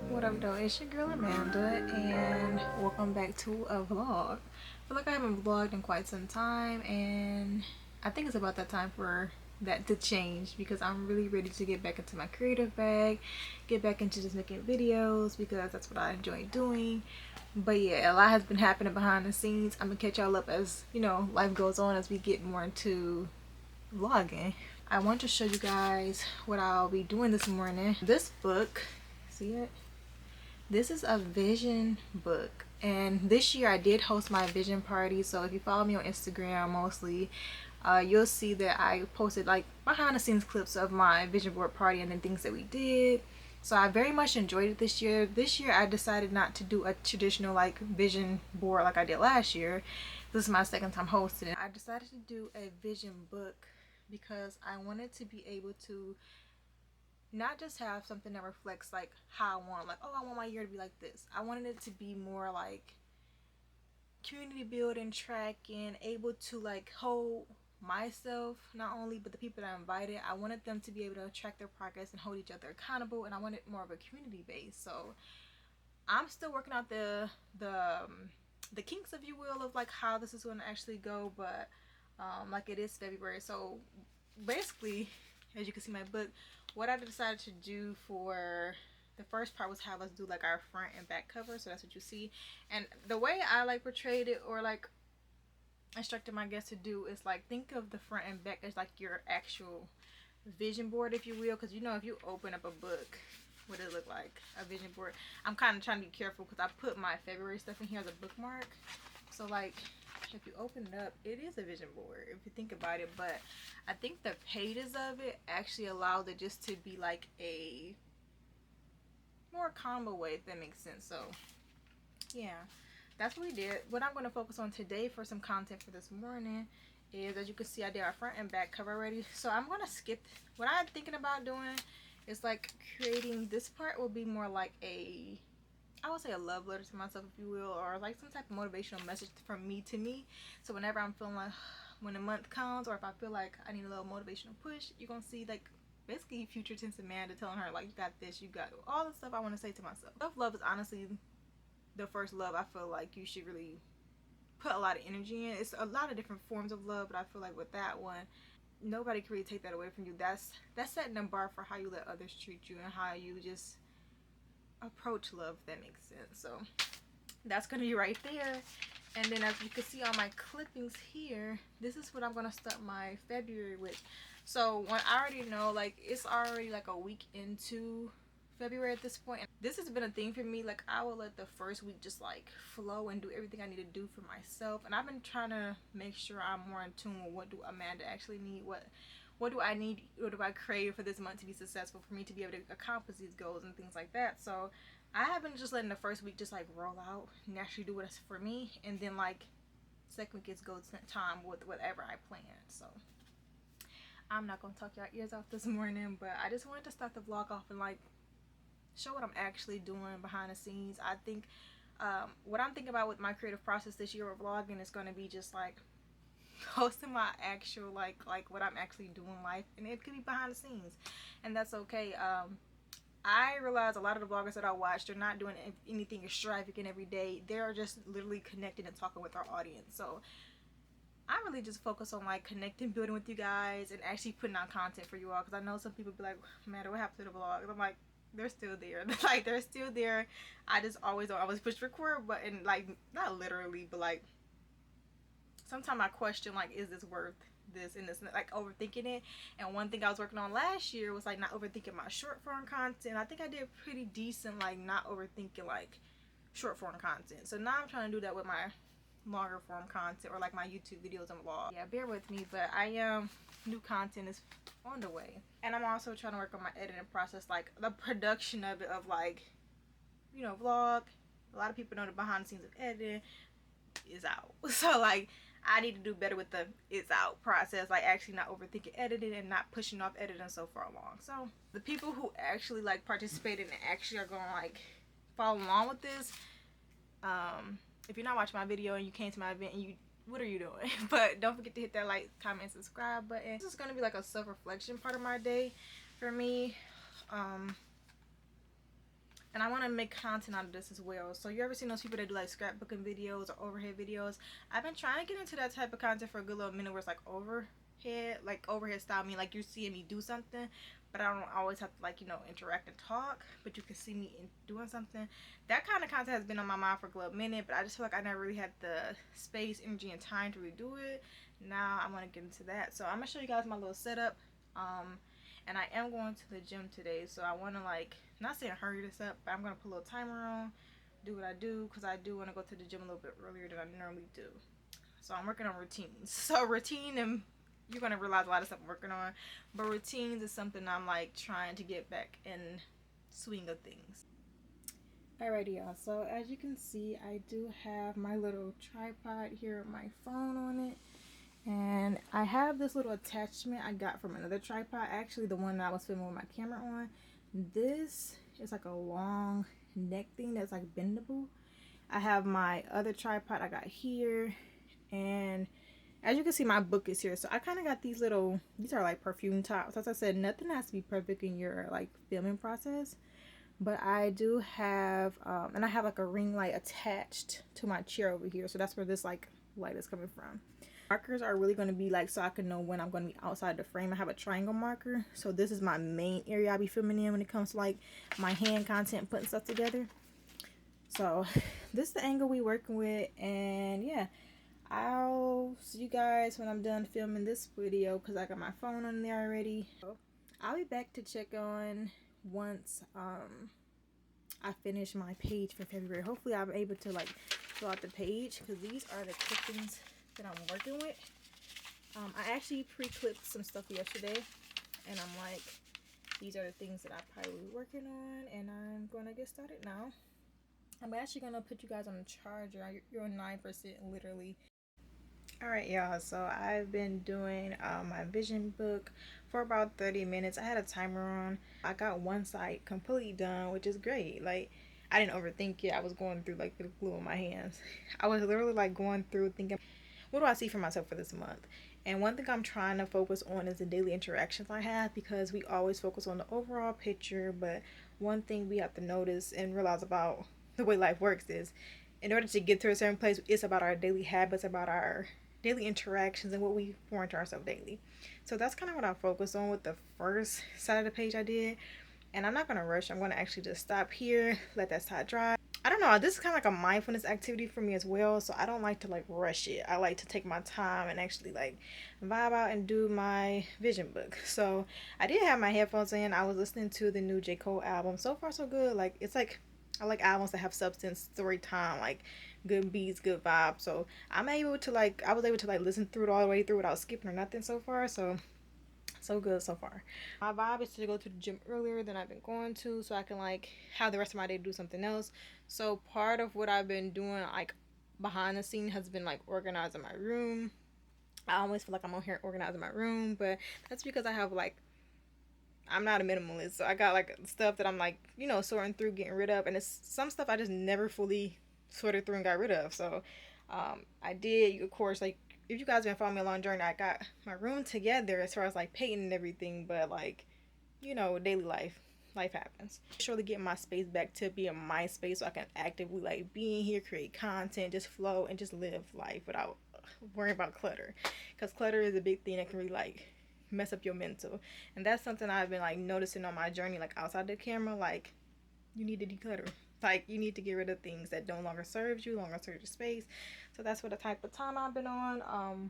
What up though, it's your girl Amanda and welcome back to a vlog. I feel like I haven't vlogged in quite some time and I think it's about that time for that to change because I'm really ready to get back into my creative bag, get back into just making videos because that's what I enjoy doing. But yeah, a lot has been happening behind the scenes. I'm gonna catch y'all up as, you know, life goes on as we get more into vlogging. I want to show you guys what I'll be doing this morning. This book, see it? This is a vision book, and this year I did host my vision party. So if you follow me on Instagram mostly, you'll see that I posted like behind the scenes clips of my vision board party and then things that we did. So I very much enjoyed it this year. This year I decided not to do a traditional like vision board like I did last year. This is my second time hosting it. I decided to do a vision book because I wanted to be able to not just have something that reflects like how I want, like, oh, I want my year to be like this. I wanted it to be more like community building, tracking, able to like hold myself not only but the people that I invited. I wanted them to be able to track their progress and hold each other accountable, and I wanted more of a community base. So I'm still working out the kinks, if you will, of like how this is going to actually go, but like it is February, so basically, as you can see my book, what I decided to do for the first part was have us do like our front and back cover, so that's what you see. And the way I like portrayed it or like instructed my guests to do is like think of the front and back as like your actual vision board, if you will, because you know if you open up a book, what does it look like? A vision board. I'm kind of trying to be careful because I put my February stuff in here as a bookmark, so like if you open it up, it is a vision board if you think about it. But I think the pages of it actually allowed it just to be like a more combo way, if that makes sense. So yeah, that's what we did. What I'm going to focus on today for some content for this morning is, as you can see, I did our front and back cover already, so I'm going to skip what I'm thinking about doing. Is like creating this part will be more like a, I would say a love letter to myself, if you will, or like some type of motivational message from me to me. So whenever I'm feeling like when the month comes, or if I feel like I need a little motivational push, you're gonna see like basically future tense Amanda telling her like, you got this, you got all the stuff I want to say to myself. Self-love is honestly the first love I feel like you should really put a lot of energy in. It's a lot of different forms of love, but I feel like with that one, nobody can really take that away from you. That's setting the bar for how you let others treat you and how you just approach love, if that makes sense. So that's gonna be right there. And then as you can see on my clippings here, this is what I'm gonna start my February with. So when I already know, like it's already like a week into February at this point, and this has been a thing for me. Like I will let the first week just like flow and do everything I need to do for myself, and I've been trying to make sure I'm more in tune with what do Amanda actually need, what do I need, what do I crave for this month to be successful, for me to be able to accomplish these goals and things like that. So I haven't just letting the first week just like roll out and actually do what's for me, and then like second week is go time with whatever I plan. So I'm not gonna talk y'all ears off this morning, but I just wanted to start the vlog off and like show what I'm actually doing behind the scenes. I think what I'm thinking about with my creative process this year with vlogging is going to be just like posting my actual like what I'm actually doing in life, and it could be behind the scenes, and that's okay. I realize a lot of the bloggers that I watch, they're not doing anything extravagant every day. They're just literally connecting and talking with our audience. So I really just focus on like connecting, building with you guys, and actually putting out content for you all. Because I know some people be like, man, what happened to the vlogs? I'm like, they're still there. Like they're still there. I just always push record button, like not literally, but like sometimes I question like, is this worth this and this, and like overthinking it. And one thing I was working on last year was like not overthinking my short form content. I think I did pretty decent like not overthinking like short form content. So now I'm trying to do that with my longer form content or like my YouTube videos and vlogs. Yeah, bear with me, but I new content is on the way. And I'm also trying to work on my editing process, like the production of it, of like, you know, vlog. A lot of people know the behind the scenes of editing is out. So like I need to do better with the it's out process, like actually not overthinking editing and not pushing off editing so far along. So the people who actually like participated and actually are gonna like follow along with this, if you're not watching my video and you came to my event and you, what are you doing? But don't forget to hit that like, comment, subscribe button. This is gonna be like a self-reflection part of my day for me. and I want to make content out of this as well. So you ever seen those people that do like scrapbooking videos or overhead videos? I've been trying to get into that type of content for a good little minute, where it's like overhead style. I mean, like you're seeing me do something, but I don't always have to, like, you know, interact and talk, but you can see me doing something. That kind of content has been on my mind for a good minute, but I just feel like I never really had the space, energy, and time to redo it. Now I want to get into that. So I'm gonna show you guys my little setup. And I am going to the gym today, so I want to, like, not saying hurry this up, but I'm going to put a little timer on, do what I do, because I do want to go to the gym a little bit earlier than I normally do. So I'm working on routines. So routine, and you're going to realize a lot of stuff I'm working on, but routines is something I'm, like, trying to get back in swing of things. Alrighty, y'all, so as you can see, I do have my little tripod here with my phone on it. And I have this little attachment I got from another tripod, actually the one that I was filming with my camera on. This is like a long neck thing that's like bendable. I have my other tripod I got here, and as you can see, my book is here. So I kind of got these little, these are like perfume tops. As I said, nothing has to be perfect in your like filming process, but I do have and I have like a ring light attached to my chair over here, so that's where this like light is coming from. Markers are really going to be like, so I can know when I'm going to be outside the frame. I have a triangle marker, so this is my main area I'll be filming in when it comes to like my hand content, putting stuff together. So this is the angle we working with, and yeah, I'll see you guys when I'm done filming this video, because I got my phone on there already. So I'll be back to check on once I finish my page for February. Hopefully I'm able to like fill out the page, because these are the clippings that I'm working with. I actually pre-clipped some stuff yesterday, and I'm like, these are the things that I probably be working on, and I'm gonna get started now. I'm actually gonna put you guys on the charger. You're on 9% literally. Alright, y'all, so I've been doing my vision book for about 30 minutes. I had a timer on. I got one side completely done, which is great. Like, I didn't overthink it. I was going through like the glue in my hands. I was literally like going through thinking, what do I see for myself for this month? And one thing I'm trying to focus on is the daily interactions I have, because we always focus on the overall picture, but one thing we have to notice and realize about the way life works is, in order to get to a certain place, it's about our daily habits, about our daily interactions, and what we pour into ourselves daily. So that's kind of what I focused on with the first side of the page I did. And I'm not going to rush. I'm going to actually just stop here, let that side dry. I don't know, this is kind of like a mindfulness activity for me as well, so I don't like to like rush it. I like to take my time and actually like vibe out and do my vision book. So I did have my headphones in. I was listening to the new J. Cole album. So far so good. Like, it's like, I like albums that have substance, story time, like good beats, good vibe. So I was able to like listen through it all the way through without skipping or nothing so far. So good so far. My vibe is to go to the gym earlier than I've been going to, so I can like have the rest of my day do something else. So part of what I've been doing like behind the scene has been like organizing my room. I always feel like I'm on here organizing my room, but that's because I have like, I'm not a minimalist, so I got like stuff that I'm like, you know, sorting through, getting rid of, and it's some stuff I just never fully sorted through and got rid of. So I did, of course, like, if you guys been following me along the journey, I got my room together as far as like painting and everything, but like, you know, daily life happens. Surely get my space back to being my space, so I can actively like be in here, create content, just flow and just live life without worrying about clutter, because clutter is a big thing that can really like mess up your mental. And that's something I've been like noticing on my journey, like outside the camera. Like, you need to declutter. Like, you need to get rid of things that no longer serves you, longer serve your space. So that's what the type of time I've been on.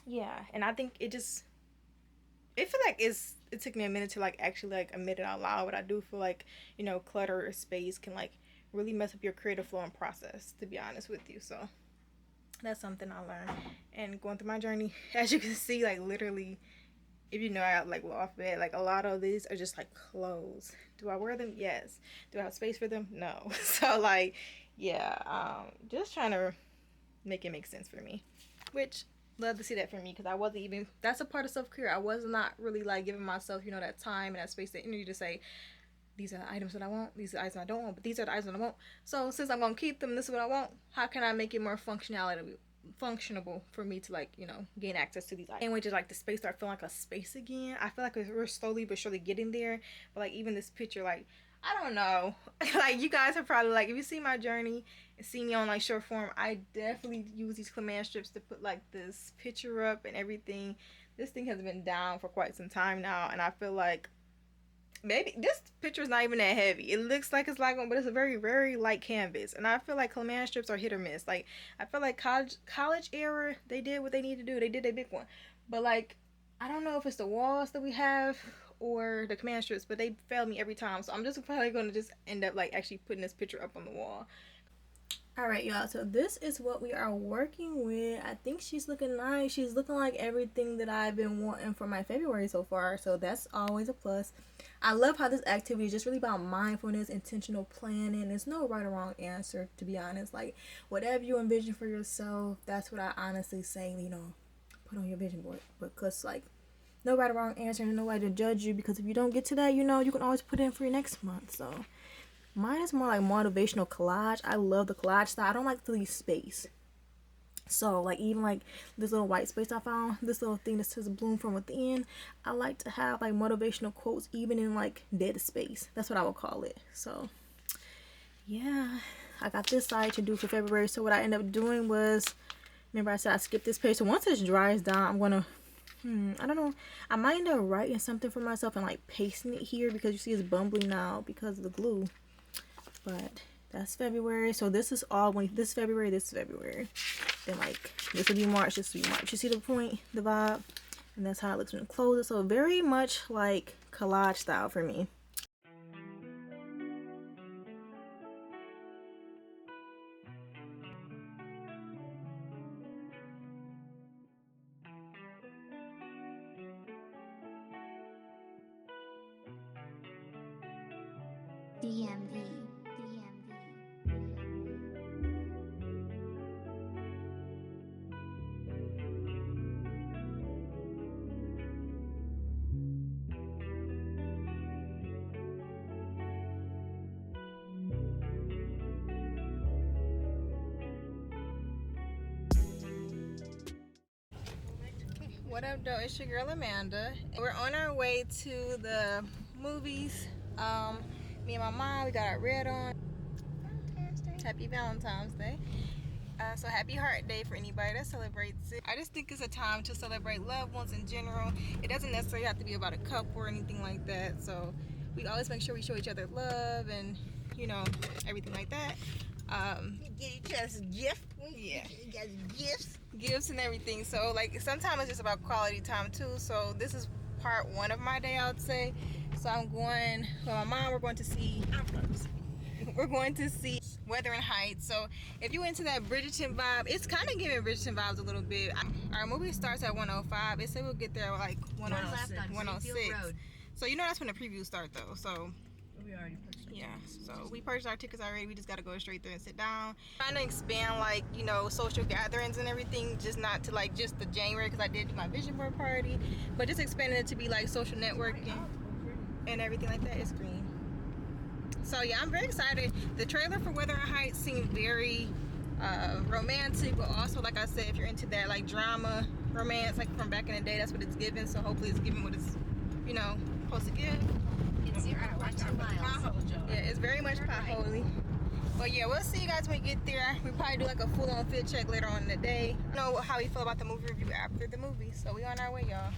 Yeah, and I think it feel like it took me a minute to like actually like admit it out loud, but I do feel like, you know, clutter or space can like really mess up your creative flow and process, to be honest with you. So that's something I learned, and going through my journey, as you can see, like literally, if you know, I got like loft bed, like a lot of these are just like clothes. Do I wear them? Yes. Do I have space for them? No. So like, yeah, just trying to make it make sense for me, which love to see that for me, because I wasn't even, that's a part of self-care. I was not really like giving myself, you know, that time and that space, that energy to say, these are the items that I want, these are the items I don't want, but these are the items that I want. So since I'm gonna keep them, this is what I want, how can I make it more functionable for me to like, you know, gain access to these items? And we just like the space start feeling like a space again. I feel like we're slowly but surely getting there, but like even this picture, like I don't know. Like, you guys are probably like, if you see my journey and see me on like short form, I definitely use these command strips to put like this picture up and everything. This thing has been down for quite some time now, and I feel like maybe this picture is not even that heavy. It looks like it's light on, but it's a very, very light canvas. And I feel like command strips are hit or miss. Like, I feel like college era, they did what they need to do. They did a big one. But like, I don't know if it's the walls that we have or the command strips, but they fail me every time. So I'm just probably going to just end up like actually putting this picture up on the wall. Alright, y'all, so this is what we are working with. I think she's looking nice. She's looking like everything that I've been wanting for my February so far, so that's always a plus. I love how this activity is just really about mindfulness, intentional planning. There's no right or wrong answer, to be honest. Like, whatever you envision for yourself, that's what I honestly say, you know, put on your vision board. Because, like, no right or wrong answer, and no way to judge you, because if you don't get to that, you know, you can always put it in for your next month, so... Mine is more like motivational collage. I love the collage style. I don't like to leave space. So, like, even like this little white space I found, this little thing that says bloom from within, I like to have like motivational quotes even in like dead space. That's what I would call it. So, yeah, I got this side to do for February. So what I ended up doing was, remember I said I skipped this page. So once this dries down, I'm going to I don't know. I might end up writing something for myself and like pasting it here, because you see it's bumbling now because of the glue. But that's February. So this is all when this February, then like this will be March, this will be March. You see the point, the vibe, and that's how it looks when it closes. So very much like collage style for me. DMV. What up, though? It's your girl Amanda. We're on our way to the movies. Me and my mom, we got our red on. Happy Valentine's Day. So happy Heart Day for anybody that celebrates it. I just think it's a time to celebrate loved ones in general. It doesn't necessarily have to be about a couple or anything like that. So we always make sure we show each other love and, you know, everything like that. You get each other a gift. Yeah. You got gifts And everything. So like sometimes it's just about quality time too. So this is part one of my day, I would say. So I'm going with my mom. We're going to see Wuthering Heights. So if you into that Bridgerton vibe, it's kind of giving Bridgerton vibes a little bit. Our movie starts at 1:05. It said we'll get there like 1:06. So you know that's when the previews start though. So we already purchased. Yeah, so we purchased our tickets already. We just gotta go straight there and sit down. Trying to expand, like, you know, social gatherings and everything, just not to like just the January, because I did my vision board party, but just expanding it to be like social networking and everything like that. It's green. So yeah, I'm very excited. The trailer for Wuthering Heights seemed very romantic, but also, like I said, if you're into that like drama romance like from back in the day, that's what it's giving. So hopefully it's giving what it's, you know, supposed to give. It's 0.2 miles. Yeah, it's very much potholy. But yeah, we'll see you guys when we get there. We probably do like a full-on fit check later on in the day. Know how we feel about the movie review after the movie. So we on our way, y'all.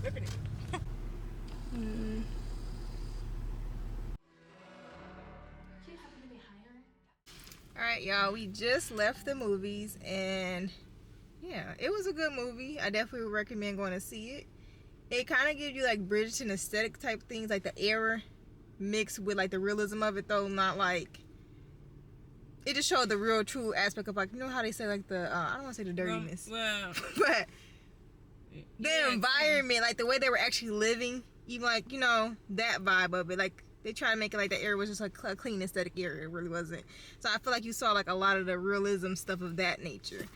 Ripping it. Alright, y'all, we just left the movies, and yeah, it was a good movie. I definitely would recommend going to see it. It kind of gives you like Bridgerton aesthetic type things, like the era mixed with like the realism of it, though not like, it just showed the real true aspect of, like, you know how they say like the I don't want to say the dirtiness, Well, but the environment, like the way they were actually living, even like, you know, that vibe of it, like they try to make it like the area was just like a clean aesthetic area. It really wasn't. So I feel like you saw like a lot of the realism stuff of that nature.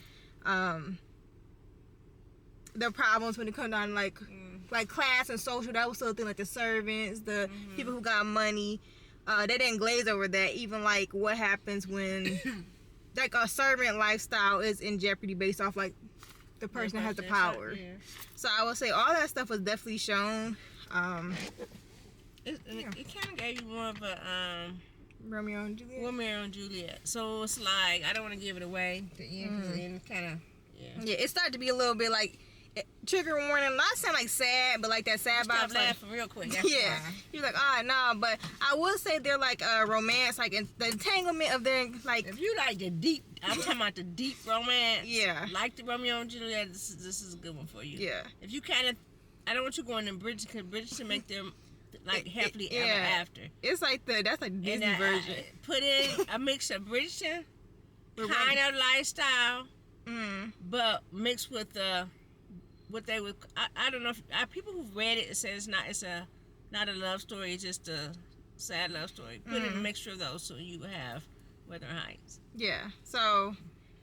The problems when it comes down like class and social, that was still a thing, like the servants, the people who got money, they didn't glaze over that. Even like what happens when like a servant lifestyle is in jeopardy based off like the person that has the power. So I would say all that stuff was definitely shown. It kind of gave you more of a Romeo and Juliet. Romeo and Juliet. So it's like I don't want to give it away. The end, 'cause the end kind of Yeah, it started to be a little bit like trigger warning. Not sound like sad, but like that sad Stop vibe. Like, laughing real quick. That's yeah, why. you're like, ah, no, but I would say they're like a romance, like the entanglement of their like. If you like the deep, I'm talking about the deep romance. Yeah. Like the Romeo and Juliet, this is a good one for you. Yeah. If you kind of, I don't want you going to Bridgerton, because Bridgerton make them like happily ever yeah. after. It's like that's like the Disney And version. put in a mix of Bridgerton But kind of lifestyle, Mm. but mixed with what they would. I don't know if people who've read it say it's not a love story. It's just a sad love story. Put in a mixture of those so you have Wuthering Heights. Yeah. So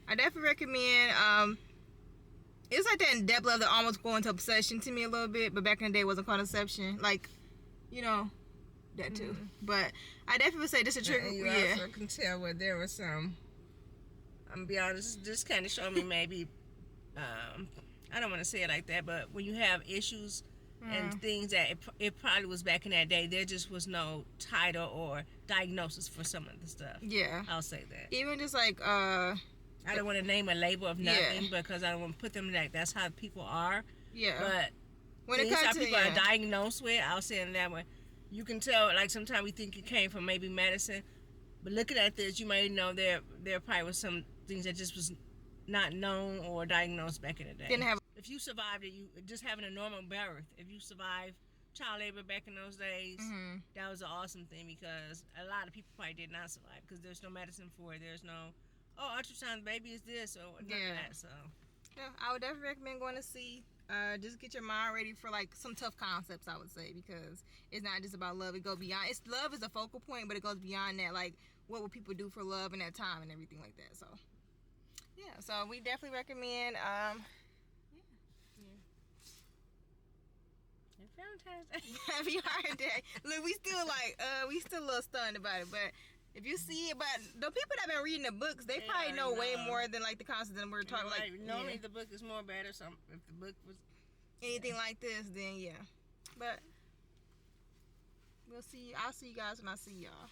I definitely recommend. It's like that in depth level that almost go into obsession to me a little bit, but back in the day it wasn't called Inception. Like, you know, that too. But I definitely would say this is a trigger. And you Yeah. also can tell where there was some. I'm gonna be honest. This kind of showed me maybe. I don't want to say it like that, but when you have issues and things that it probably was back in that day, there just was no title or diagnosis for some of the stuff. Yeah. I'll say that. Even just like I don't want to name a label of nothing Yeah. because I don't want to put them like that's how people are. yeah. But when it things comes how to people are diagnosed with, I'll say it that way. You can tell, like sometimes we think it came from maybe medicine, but looking at this, you may know there probably was some things that just was not known or diagnosed back in the day. didn't have If you survived it, you just having a normal birth. If you survived child labor back in those days, that was an awesome thing because a lot of people probably did not survive because there's no medicine for it. There's no, ultrasound baby is this or none of that. So yeah, I would definitely recommend going to see. Just get your mind ready for like some tough concepts, I would say, because it's not just about love. It goes beyond. It's love is a focal point, but it goes beyond that. Like, what would people do for love in that time and everything like that. So, yeah. So we definitely recommend. Valentine's Day. Happy Heart Day. Look, we still a little stunned about it, but if you see it, but the people that been reading the books, they probably know way more than like the concepts that we're talking Like, like. normally the book is more better. Some if the book was anything like this, then yeah. But we'll see. I'll see you guys when I see y'all.